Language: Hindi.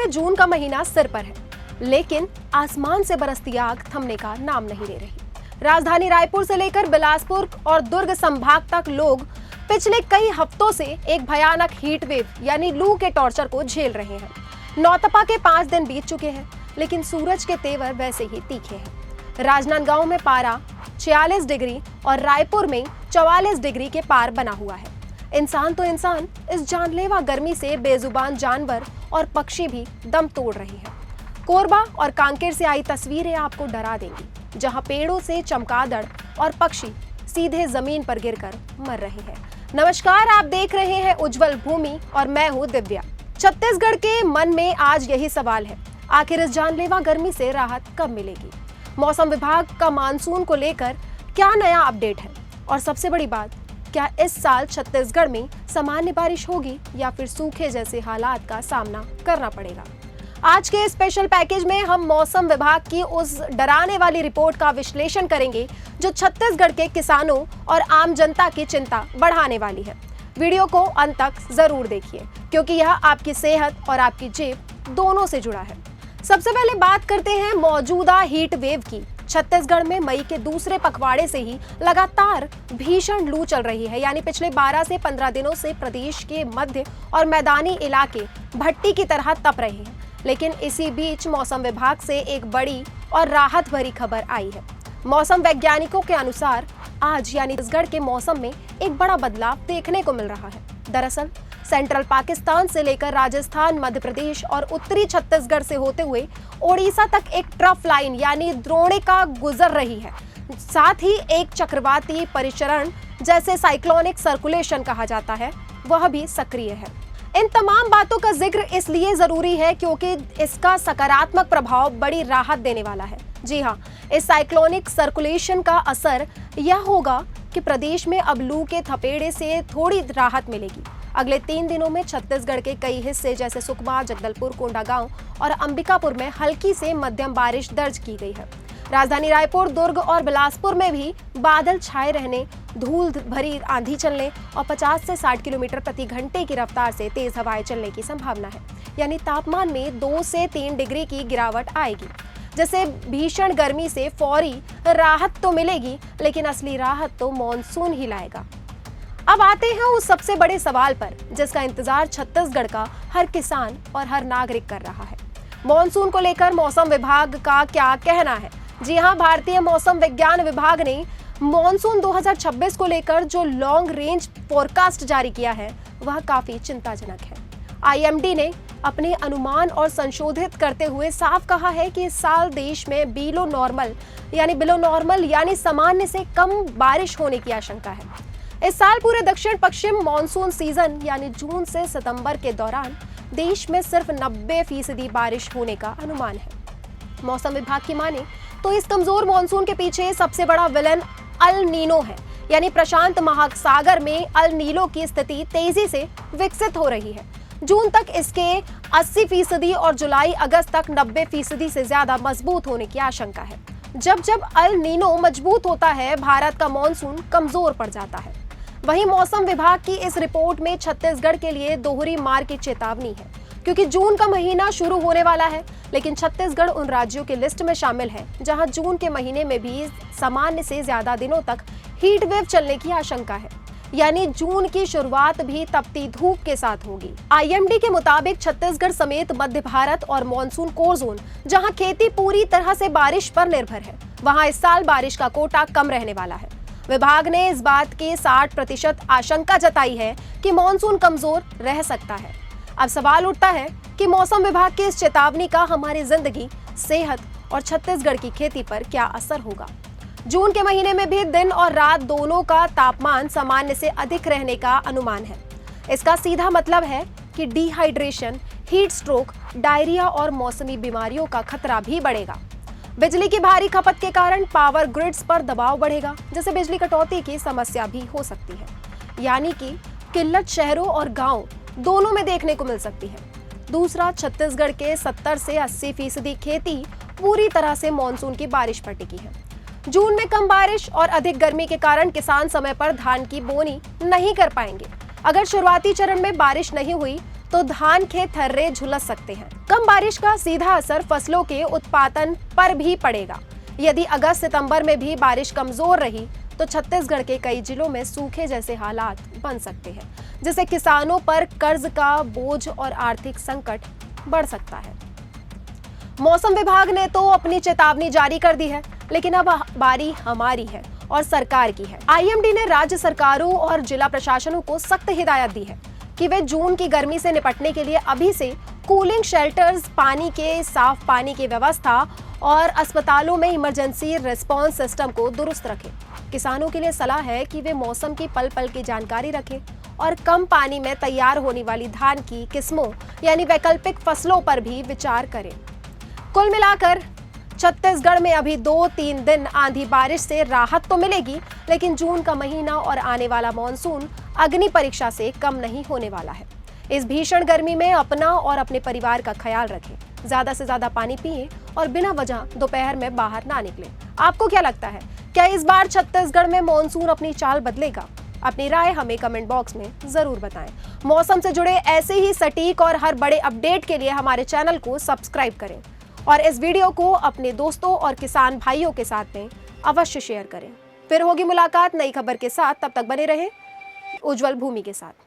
जून का महीना सिर पर है, लेकिन आसमान से बरसती आग थमने का नाम नहीं ले रही। राजधानी रायपुर से लेकर बिलासपुर और दुर्ग संभाग तक लोग पिछले कई हफ्तों से एक भयानक हीट वेव यानी लू के टॉर्चर को झेल रहे हैं। नौतपा के 5 दिन बीत चुके हैं, लेकिन सूरज के तेवर वैसे ही तीखे हैं। राजनांदगांव में पारा 46 डिग्री और रायपुर में 44 डिग्री के पार बना हुआ है। इंसान तो इंसान इस जानलेवा गर्मी से बेजुबान जानवर और पक्षी भी दम तोड़ रहे हैं। कोरबा और कांकेर से आई तस्वीरें आपको डरा देंगी, जहां पेड़ों से चमगादड़ और पक्षी सीधे जमीन पर गिरकर मर रहे हैं। नमस्कार, आप देख रहे हैं उज्जवल भूमि और मैं हूं दिव्या। छत्तीसगढ़ के मन में आज यही सवाल है, आखिर इस जानलेवा गर्मी से राहत कब मिलेगी? मौसम विभाग का मानसून को लेकर क्या नया अपडेट है? और सबसे बड़ी बात, क्या इस साल छत्तीसगढ़ में सामान्य बारिश होगी या फिर सूखे जैसे हालात का सामना करना पड़ेगा? आज के स्पेशल पैकेज में हम मौसम विभाग की उस डराने वाली रिपोर्ट का विश्लेषण करेंगे जो छत्तीसगढ़ के किसानों और आम जनता की चिंता बढ़ाने वाली है। वीडियो को अंत तक जरूर देखिए, क्योंकि यह आपकी सेहत और आपकी जेब दोनों से जुड़ा है। सबसे पहले बात करते हैं मौजूदा हीट वेव की। छत्तीसगढ़ में मई के दूसरे पखवाड़े से ही लगातार भीषण लू चल रही है, यानी पिछले 12 से 15 दिनों से प्रदेश के मध्य और मैदानी इलाके भट्टी की तरह तप रहे हैं। लेकिन इसी बीच मौसम विभाग से एक बड़ी और राहत भरी खबर आई है। मौसम वैज्ञानिकों के अनुसार आज यानी छत्तीसगढ़ के मौसम में एक बड़ा बदलाव देखने को मिल रहा है। दरअसल सेंट्रल पाकिस्तान से लेकर राजस्थान, मध्य प्रदेश और उत्तरी छत्तीसगढ़ से होते हुए ओडिशा तक एक ट्रफ लाइन यानी द्रोणिका गुजर रही है। साथ ही एक चक्रवाती परिचरण, जैसे साइक्लोनिक सर्कुलेशन कहा जाता है, वह भी सक्रिय है। इन तमाम बातों का जिक्र इसलिए जरूरी है क्योंकि इसका सकारात्मक प्रभाव बड़ी राहत देने वाला है। जी हाँ, इस साइक्लोनिक सर्कुलेशन का असर यह होगा कि प्रदेश में अब लू के थपेड़े से थोड़ी राहत मिलेगी। अगले 3 दिनों में छत्तीसगढ़ के कई हिस्से जैसे सुकमा, जगदलपुर, कोंडागांव और अंबिकापुर में हल्की से मध्यम बारिश दर्ज की गई है। राजधानी रायपुर, दुर्ग और बिलासपुर में भी बादल छाए रहने, धूल भरी आंधी चलने और 50 से 60 किलोमीटर प्रति घंटे की रफ्तार से तेज हवाएं चलने की संभावना है। यानी तापमान में 2 से 3 डिग्री की गिरावट आएगी। जैसे भीषण गर्मी से फौरी राहत तो मिलेगी, लेकिन असली राहत तो मॉनसून ही लाएगा। अब आते हैं उस सबसे बड़े सवाल पर जिसका इंतजार छत्तीसगढ़ का हर किसान और हर नागरिक कर रहा है। मॉनसून को लेकर मौसम विभाग का क्या कहना है? जी हां, भारतीय मौसम विज्ञान विभाग ने मॉनसून 2026 को लेकर जो लॉन्ग रेंज फोरकास्ट जारी किया है वह काफी चिंताजनक है। आईएमडी ने अपने अनुमान और संशोधित करते हुए साफ कहा है कि इस साल देश में बिलो नॉर्मल यानी सामान्य से कम बारिश होने की आशंका है। इस साल पूरे दक्षिण पश्चिम मॉनसून सीजन यानी जून से सितंबर के दौरान देश में सिर्फ 90% बारिश होने का अनुमान है। मौसम विभाग की माने तो इस कमजोर मॉनसून के पीछे सबसे बड़ा विलन अल नीनो है, यानी प्रशांत महासागर में अल नीनो की स्थिति तेजी से विकसित हो रही है। जून तक इसके 80% और जुलाई अगस्त तक 90% से ज्यादा मजबूत होने की आशंका है। जब अल नीनो मजबूत होता है, भारत का मॉनसून कमजोर पड़ जाता है। वहीं मौसम विभाग की इस रिपोर्ट में छत्तीसगढ़ के लिए दोहरी मार की चेतावनी है, क्योंकि जून का महीना शुरू होने वाला है, लेकिन छत्तीसगढ़ उन राज्यों की लिस्ट में शामिल है जहां जून के महीने में भी सामान्य से ज्यादा दिनों तक हीट वेव चलने की आशंका है। यानी जून की शुरुआत भी तपती धूप के साथ होगी। आईएमडी के मुताबिक छत्तीसगढ़ समेत मध्य भारत और मॉनसून कोर जोन, जहां खेती पूरी तरह से बारिश पर निर्भर है, वहां इस साल बारिश का कोटा कम रहने वाला है। विभाग ने इस बात की 60% आशंका जताई है कि मॉनसून कमजोर रह सकता है। अब सवाल उठता है कि मौसम विभाग की इस चेतावनी का हमारी जिंदगी, सेहत और छत्तीसगढ़ की खेती पर क्या असर होगा? जून के महीने में भी दिन और रात दोनों का तापमान सामान्य से अधिक रहने का अनुमान है। इसका सीधा मतलब है कि डिहाइड्रेशन, हीट स्ट्रोक, डायरिया और मौसमी बीमारियों का खतरा भी बढ़ेगा। बिजली की भारी खपत के कारण पावर ग्रिड्स पर दबाव बढ़ेगा, जिससे बिजली कटौती की समस्या भी हो सकती है। यानी कि किल्लत शहरों और गांव दोनों में देखने को मिल सकती है। दूसरा, छत्तीसगढ़ के 70 से 80% खेती पूरी तरह से मॉनसून की बारिश पर टिकी है। जून में कम बारिश और अधिक गर्मी के कारण किसान समय पर धान की बोनी नहीं कर पाएंगे। अगर शुरुआती चरण में बारिश नहीं हुई तो धान के थर्रे झुलस सकते हैं। कम बारिश का सीधा असर फसलों के उत्पादन पर भी पड़ेगा। यदि अगस्त सितंबर में भी बारिश कमजोर रही तो छत्तीसगढ़ के कई जिलों में सूखे जैसे हालात बन सकते हैं, जिससे किसानों पर कर्ज का बोझ और आर्थिक संकट बढ़ सकता है। मौसम विभाग ने तो अपनी चेतावनी जारी कर दी है, लेकिन अब बारी हमारी है और सरकार की है। आईएमडी ने राज्य सरकारों और जिला प्रशासनों को सख्त हिदायत दी है कि वे जून की गर्मी से निपटने के लिए अभी से कूलिंग शेल्टर्स, पानी के साफ पानी की व्यवस्था और अस्पतालों में इमरजेंसी रिस्पांस सिस्टम को दुरुस्त रखें। किसानों के लिए सलाह है कि वे मौसम की पल पल की जानकारी रखें और कम पानी में तैयार होने वाली धान की किस्मों यानी वैकल्पिक फसलों पर भी विचार करें। कुल मिलाकर छत्तीसगढ़ में अभी 2-3 दिन आंधी बारिश से राहत तो मिलेगी, लेकिन जून का महीना और आने वाला मॉनसून अग्नि परीक्षा से कम नहीं होने वाला है। इस भीषण गर्मी में अपना और अपने परिवार का ख्याल रखें, ज्यादा से ज्यादा पानी पिएं और बिना वजह दोपहर में बाहर ना निकलें। आपको क्या लगता है, क्या इस बार छत्तीसगढ़ में मॉनसून अपनी चाल बदलेगा? अपनी राय हमें कमेंट बॉक्स में जरूर बताएं। मौसम से जुड़े ऐसे ही सटीक और हर बड़े अपडेट के लिए हमारे चैनल को सब्सक्राइब करें और इस वीडियो को अपने दोस्तों और किसान भाइयों के साथ में अवश्य शेयर करें। फिर होगी मुलाकात नई खबर के साथ, तब तक बने रहें उज्जवल भूमि के साथ।